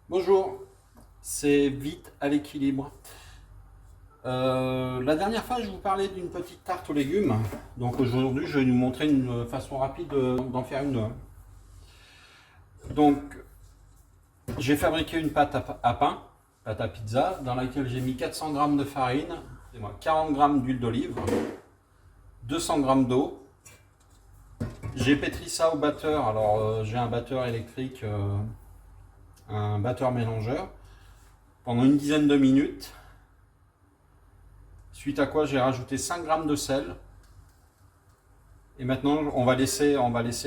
Bonjour, c'est Vite à l'équilibre. La dernière fois, je vous parlais d'une petite tarte aux légumes. Donc aujourd'hui, je vais vous montrer une façon rapide d'en faire une. Donc, j'ai fabriqué une pâte à pain, pâte à pizza, dans laquelle j'ai mis 400 g de farine, 40 g d'huile d'olive, 200 g d'eau. J'ai pétri ça au batteur. Alors, j'ai un batteur électrique, un batteur mélangeur, pendant une dizaine de minutes. Suite à quoi j'ai rajouté 5 g de sel. Et maintenant, on va laisser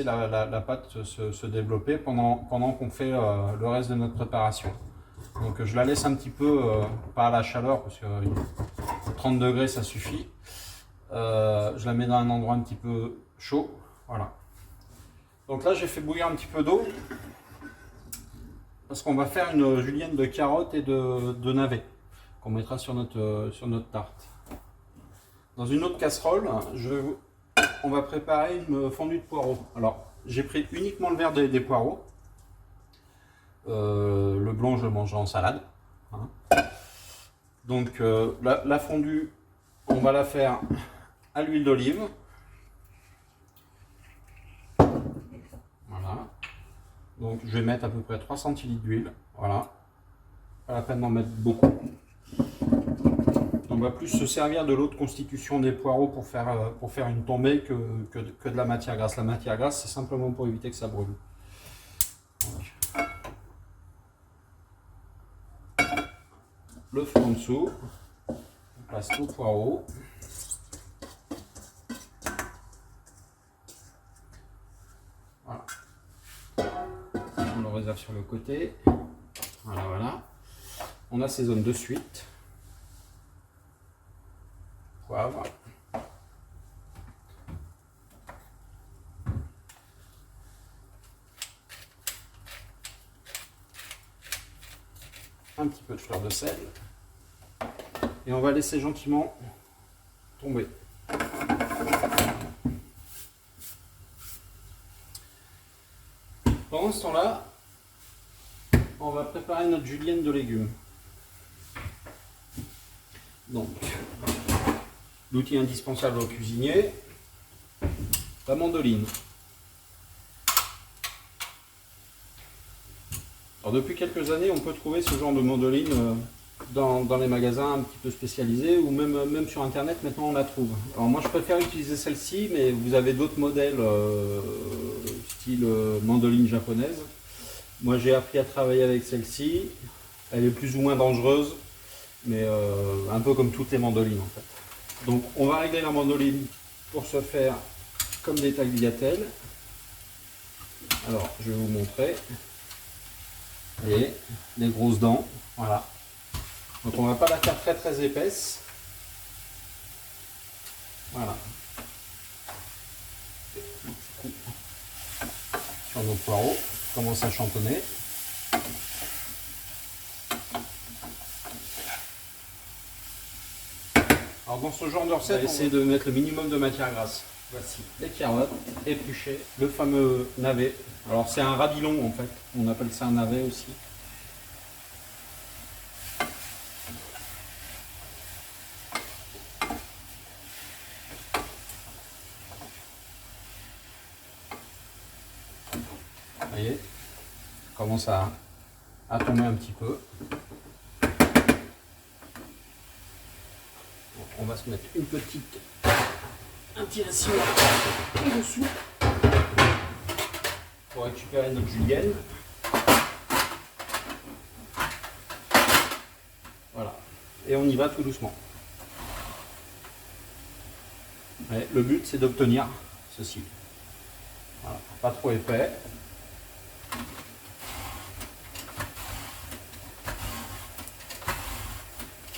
la pâte se développer pendant qu'on fait le reste de notre préparation. Donc je la laisse un petit peu, pas à la chaleur, parce que 30 degrés ça suffit. Je la mets dans un endroit un petit peu chaud. Voilà. Donc là, j'ai fait bouillir un petit peu d'eau, parce qu'on va faire une julienne de carottes et de navets, qu'on mettra sur notre tarte. Dans une autre casserole, on va préparer une fondue de poireaux. Alors, j'ai pris uniquement le vert des poireaux. Le blanc, je le mange en salade. Hein. Donc, la fondue, on va la faire à l'huile d'olive. Voilà. Donc, je vais mettre à peu près 3 centilitres d'huile. Voilà. Pas la peine d'en mettre beaucoup. On va plus se servir de l'eau de constitution des poireaux pour faire une tombée que de la matière grasse. La matière grasse, c'est simplement pour éviter que ça brûle. Donc, le feu en dessous, on place au poireau. Voilà. On le réserve sur le côté. Voilà, voilà. On assaisonne de suite. Poivre. Un petit peu de fleur de sel. Et on va laisser gentiment tomber. Pendant ce temps-là, on va préparer notre julienne de légumes. Donc, l'outil indispensable au cuisinier, la mandoline. Alors depuis quelques années, on peut trouver ce genre de mandoline dans les magasins un petit peu spécialisés ou même sur internet. Maintenant on la trouve. Alors moi je préfère utiliser celle-ci, mais vous avez d'autres modèles style mandoline japonaise. Moi j'ai appris à travailler avec celle-ci. Elle est plus ou moins dangereuse, mais un peu comme toutes les mandolines en fait. Donc on va régler la mandoline pour se faire comme des tagliatelles. Alors je vais vous montrer. Et les grosses dents, voilà. Donc on ne va pas la faire très très épaisse. Voilà. Sur nos poireaux, on commence à chantonner. Alors dans ce genre de recette, on va essayer de mettre le minimum de matière grasse. Voici les carottes épluchées, le fameux navet. Alors c'est un radilon en fait, on appelle ça un navet aussi. Vous voyez, ça commence à tomber un petit peu. On va se mettre une petite incision au-dessous pour récupérer notre julienne. Voilà. Et on y va tout doucement. Ouais, le but c'est d'obtenir ceci. Voilà. Pas trop épais.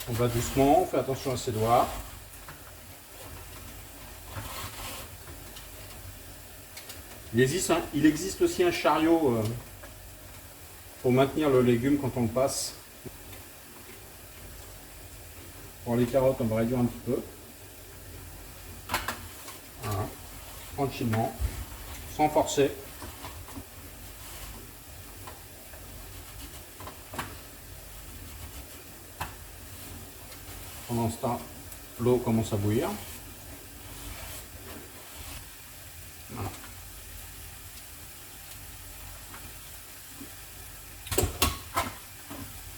On va doucement, on fait attention à ses doigts. Il existe aussi un chariot pour maintenir le légume quand on le passe. Pour les carottes, on va réduire un petit peu. Voilà. Tranquillement, sans forcer. Pendant ce temps, l'eau commence à bouillir. Voilà.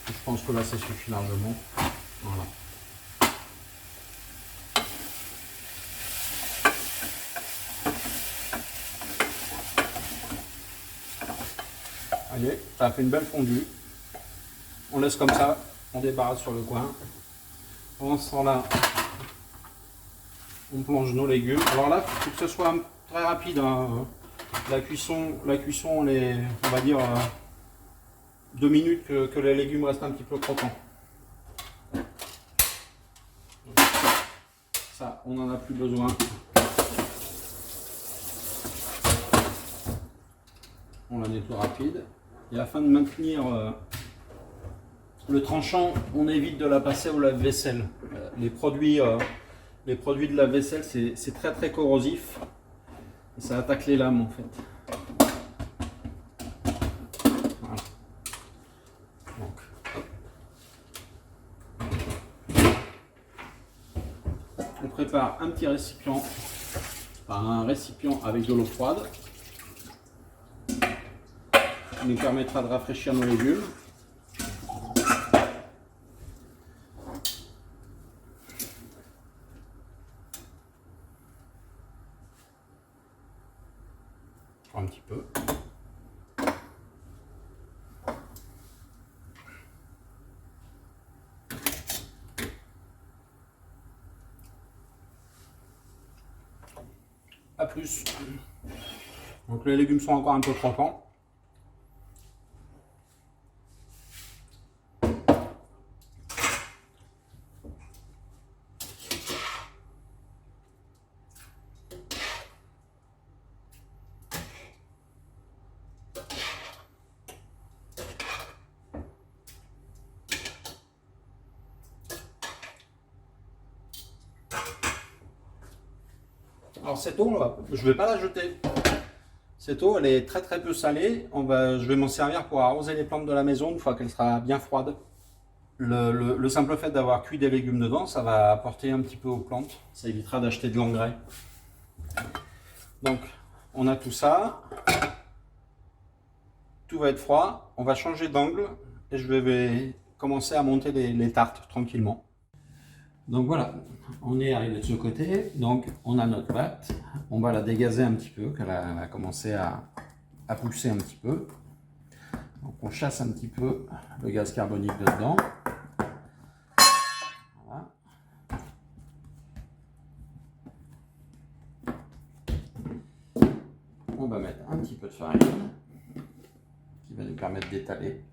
Je pense que là ça suffit largement. Voilà. Allez, ça a fait une belle fondue. On laisse comme ça, on débarrasse sur le coin. Pendant ce temps-là, on plonge nos légumes. Alors là, il faut que ce soit très rapide. Hein. La cuisson, on est, on va dire, 2 minutes que les légumes restent un petit peu croquants. Ça, on n'en a plus besoin. On la nettoie rapide. Et afin de maintenir le tranchant, on évite de la passer au lave-vaisselle. Les produits de lave-vaisselle, c'est très très corrosif. Et ça attaque les lames en fait. Voilà. Donc, on prépare un petit récipient, un récipient avec de l'eau froide, qui nous permettra de rafraîchir nos légumes. Un petit peu. À plus. Donc les légumes sont encore un peu croquants. Alors cette eau, je ne vais pas la jeter. Cette eau, elle est très très peu salée. Je vais m'en servir pour arroser les plantes de la maison une fois qu'elle sera bien froide. Le simple fait d'avoir cuit des légumes dedans, ça va apporter un petit peu aux plantes. Ça évitera d'acheter de l'engrais. Donc, on a tout ça. Tout va être froid. On va changer d'angle et je vais commencer à monter les tartes tranquillement. Donc voilà, on est arrivé de ce côté. Donc, on a notre pâte. On va la dégazer un petit peu, qu'elle a commencé à pousser un petit peu. Donc, on chasse un petit peu le gaz carbonique dedans. Voilà. On va mettre un petit peu de farine qui va nous permettre d'étaler.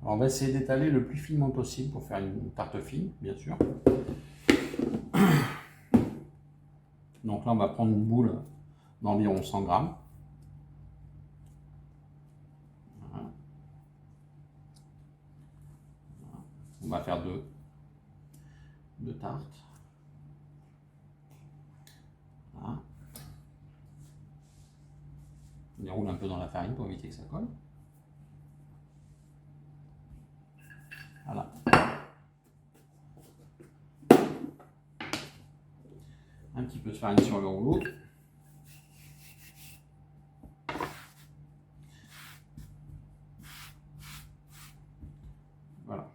Alors on va essayer d'étaler le plus finement possible pour faire une tarte fine, bien sûr. Donc là, on va prendre une boule d'environ 100 grammes. Voilà. On va faire deux tartes. Voilà. On déroule un peu dans la farine pour éviter que ça colle. Voilà. Un petit peu de farine sur le rouleau. Voilà.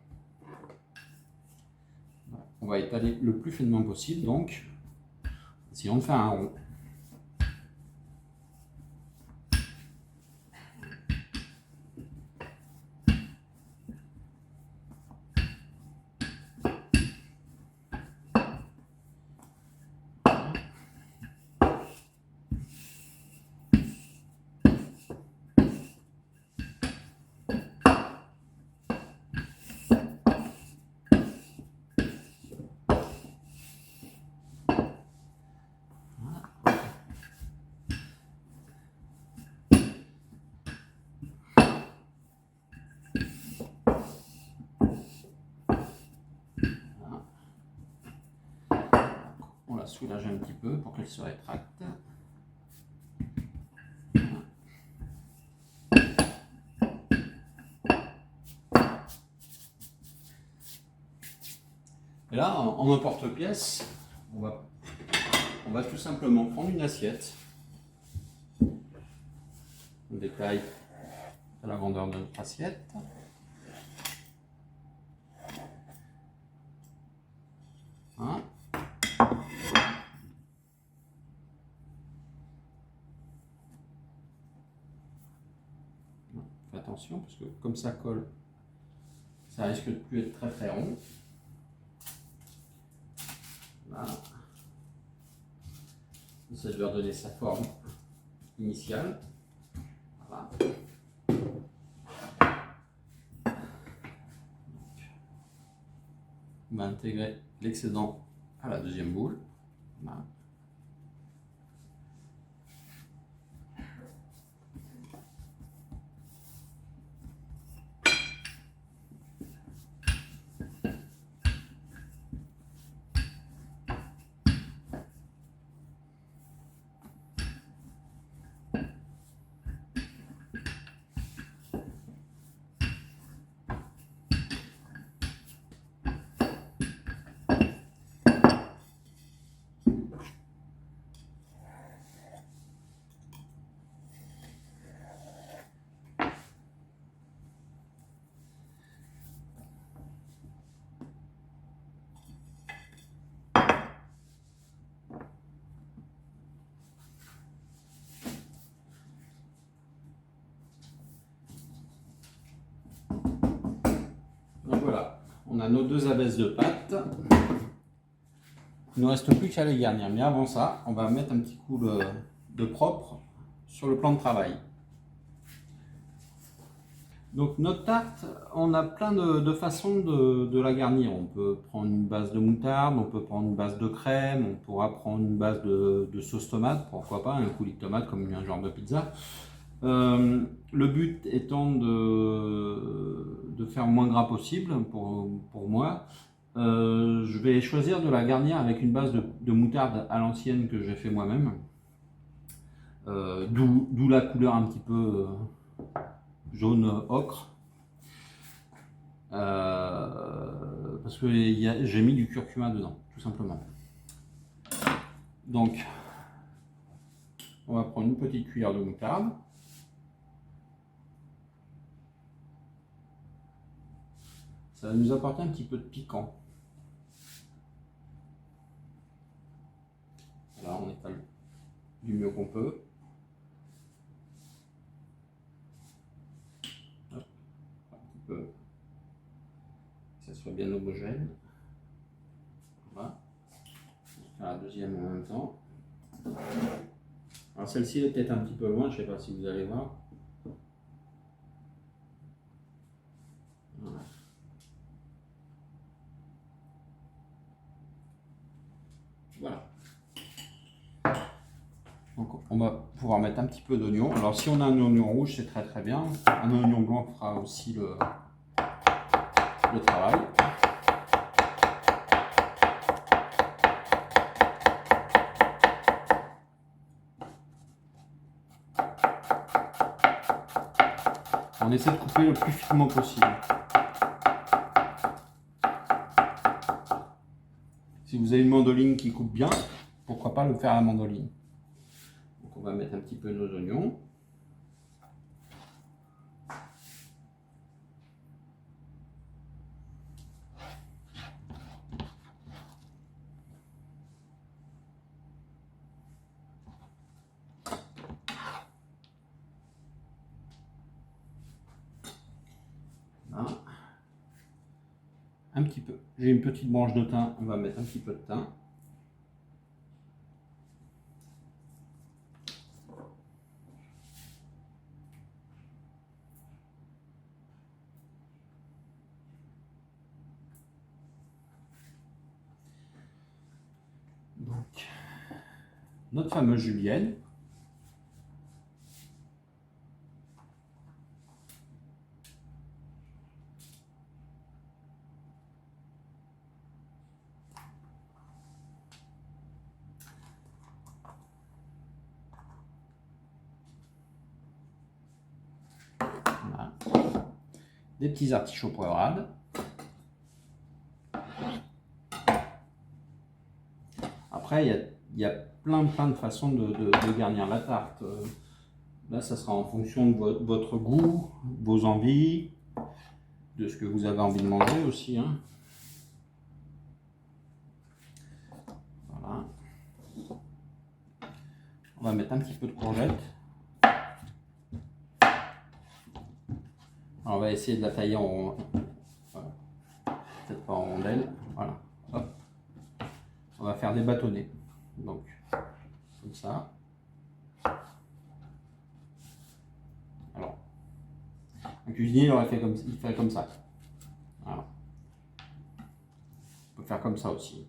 On va étaler le plus finement possible, donc si on fait un rond. On la soulage un petit peu pour qu'elle se rétracte. Et là, en emporte-pièce, on va tout simplement prendre une assiette. On détaille à la grandeur de notre assiette. Hein. Faites attention parce que comme ça colle, ça risque de plus être très très rond. Voilà. Ça de leur donner sa forme initiale. Voilà. On va intégrer l'excédent à la deuxième boule. Voilà. Donc voilà, on a nos deux abaisses de pâte. Il ne nous reste plus qu'à les garnir. Mais avant ça, on va mettre un petit coup de propre sur le plan de travail. Donc notre tarte, on a plein de façons de la garnir. On peut prendre une base de moutarde, on peut prendre une base de crème, on pourra prendre une base de sauce tomate, pourquoi pas, un coulis de tomate comme un genre de pizza. Le but étant de faire le moins gras possible pour moi. Je vais choisir de la garnir avec une base de moutarde à l'ancienne que j'ai fait moi-même. D'où la couleur un petit peu jaune ocre. Parce que j'ai mis du curcuma dedans, tout simplement. Donc, on va prendre une petite cuillère de moutarde. Ça va nous apporter un petit peu de piquant. Voilà, on étale du mieux qu'on peut. Hop, un petit peu. Que ça soit bien homogène. Voilà. On va faire la deuxième en même temps. Alors celle-ci est peut-être un petit peu loin, je ne sais pas si vous allez voir. Voilà. Voilà. Donc on va pouvoir mettre un petit peu d'oignon. Alors si on a un oignon rouge, c'est très très bien. Un oignon blanc fera aussi le travail. On essaie de couper le plus finement possible. Si vous avez une mandoline qui coupe bien, pourquoi pas le faire à la mandoline. Donc on va mettre un petit peu nos oignons. Voilà. Un petit peu. J'ai une petite branche de thym, on va mettre un petit peu de thym. Donc, notre fameuse julienne. Voilà. Des petits artichauts poivrades. après, il y a plein de façons de garnir la tarte. Là, ça sera en fonction de votre goût, vos envies, de ce que vous avez envie de manger aussi, hein. Voilà. On va mettre un petit peu de courgette. Alors, on va essayer de la tailler en... Voilà. Peut-être pas en rondelles. Voilà. Hop. On va faire des bâtonnets. Donc, comme ça. Alors, un cuisinier, il aurait fait comme ça. Voilà. On peut faire comme ça aussi.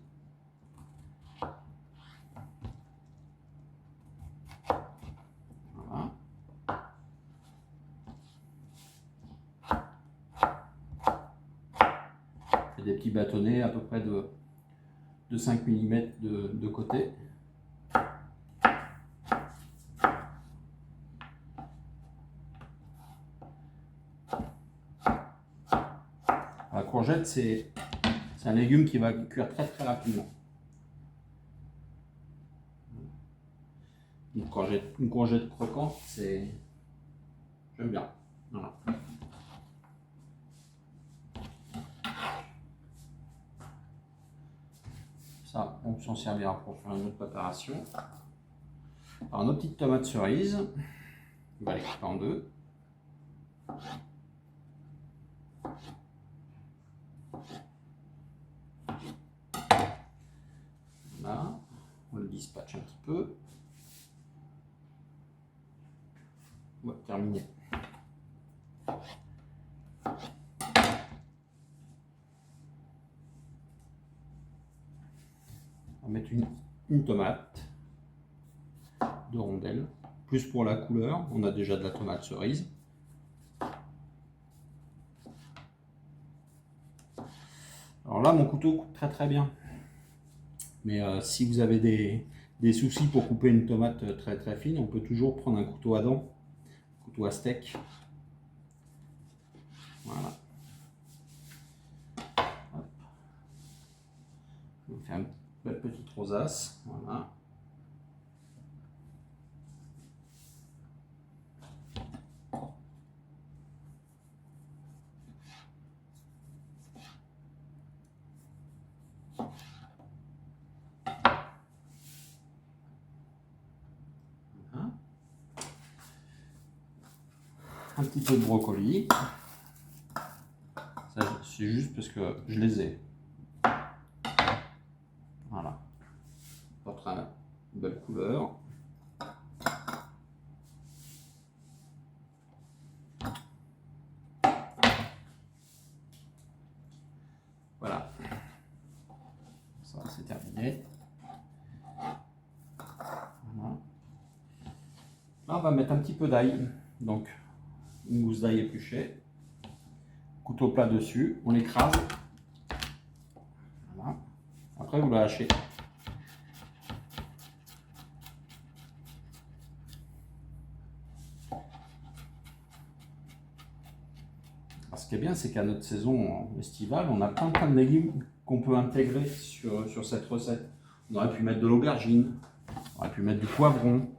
Voilà. Et des petits bâtonnets à peu près de 5 mm de côté. La courgette, c'est un légume qui va cuire très rapidement. Une courgette croquante, j'aime bien. Voilà. Ça, on s'en servira pour faire une autre préparation. Alors, nos petites tomates cerises, on va les couper en deux. Voilà, on le dispatche un petit peu. Ouais, terminé. On va mettre une tomate de rondelles, plus pour la couleur, on a déjà de la tomate cerise. Alors là, mon couteau coupe très bien. Mais si vous avez des soucis pour couper une tomate très fine, on peut toujours prendre un couteau à dents, un couteau à steak. Voilà. Hop. Je vais faire une belle petite rosace. Voilà. Un petit peu de brocoli. C'est juste parce que je les ai. Voilà. Pour une belle couleur. Voilà. Ça, c'est terminé. Voilà. Là, on va mettre un petit peu d'ail. Donc, une gousse d'ail épluchée. Couteau plat dessus, on l'écrase. Voilà. Après, vous la hachez. Alors, ce qui est bien, c'est qu'à notre saison estivale, on a plein de légumes qu'on peut intégrer sur cette recette. On aurait pu mettre de l'aubergine, on aurait pu mettre du poivron,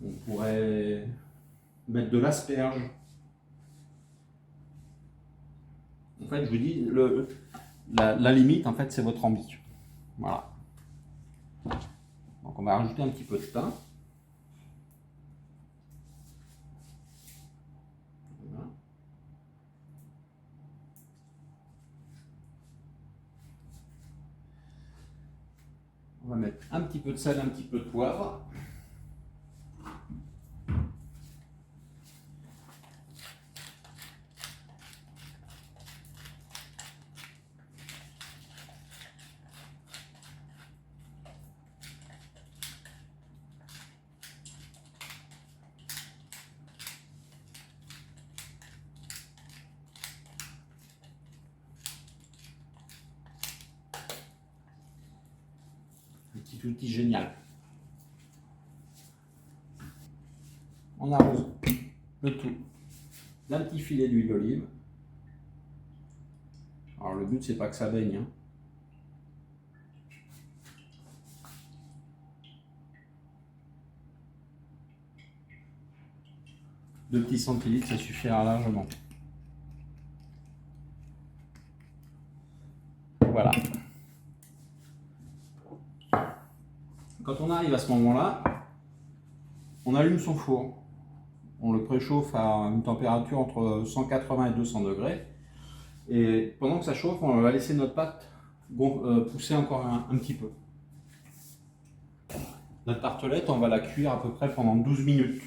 on pourrait mettre de l'asperge. En fait, je vous dis, la limite, en fait, c'est votre envie. Voilà. Donc, on va rajouter un petit peu de thym. Voilà. On va mettre un petit peu de sel, un petit peu de poivre. Un petit outil génial. On arrose le tout d'un petit filet d'huile d'olive. Alors le but, c'est pas que ça baigne, hein. 2 petits centilitres, ça suffira largement. Voilà. Quand on arrive à ce moment-là, on allume son four. On le préchauffe à une température entre 180 et 200 degrés. Et pendant que ça chauffe, on va laisser notre pâte pousser encore un petit peu. Notre tartelette, on va la cuire à peu près pendant 12 minutes.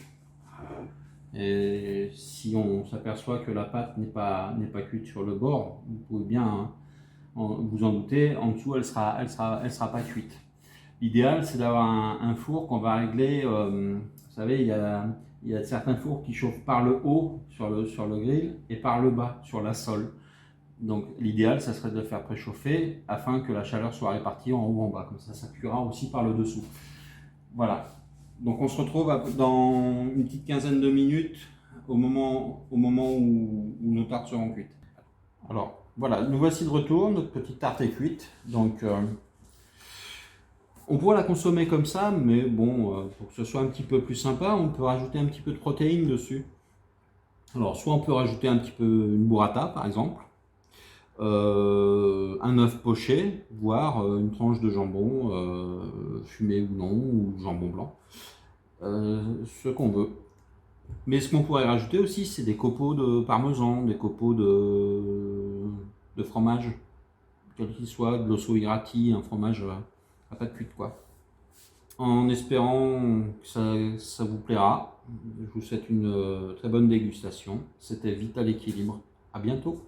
Et si on s'aperçoit que la pâte n'est pas cuite sur le bord, vous pouvez bien vous en douter, en dessous elle sera pas cuite. L'idéal, c'est d'avoir un four qu'on va régler. Vous savez, il y a certains fours qui chauffent par le haut sur le grill et par le bas sur la sole. Donc l'idéal, ça serait de le faire préchauffer afin que la chaleur soit répartie en haut ou en bas. Comme ça cuira aussi par le dessous. Voilà. Donc on se retrouve dans une petite quinzaine de minutes au moment où nos tartes seront cuites. Alors voilà, nous voici de retour, notre petite tarte est cuite. Donc on pourrait la consommer comme ça, mais bon, pour que ce soit un petit peu plus sympa, on peut rajouter un petit peu de protéines dessus. Alors soit on peut rajouter un petit peu une burrata par exemple, un œuf poché, voire une tranche de jambon fumé ou non, ou jambon blanc, ce qu'on veut. Mais ce qu'on pourrait rajouter aussi, c'est des copeaux de parmesan, des copeaux de fromage, quel qu'il soit, de l'osso irati, un fromage à pâte cuite quoi. En espérant que ça vous plaira, je vous souhaite une très bonne dégustation. C'était Vital Équilibre. À bientôt.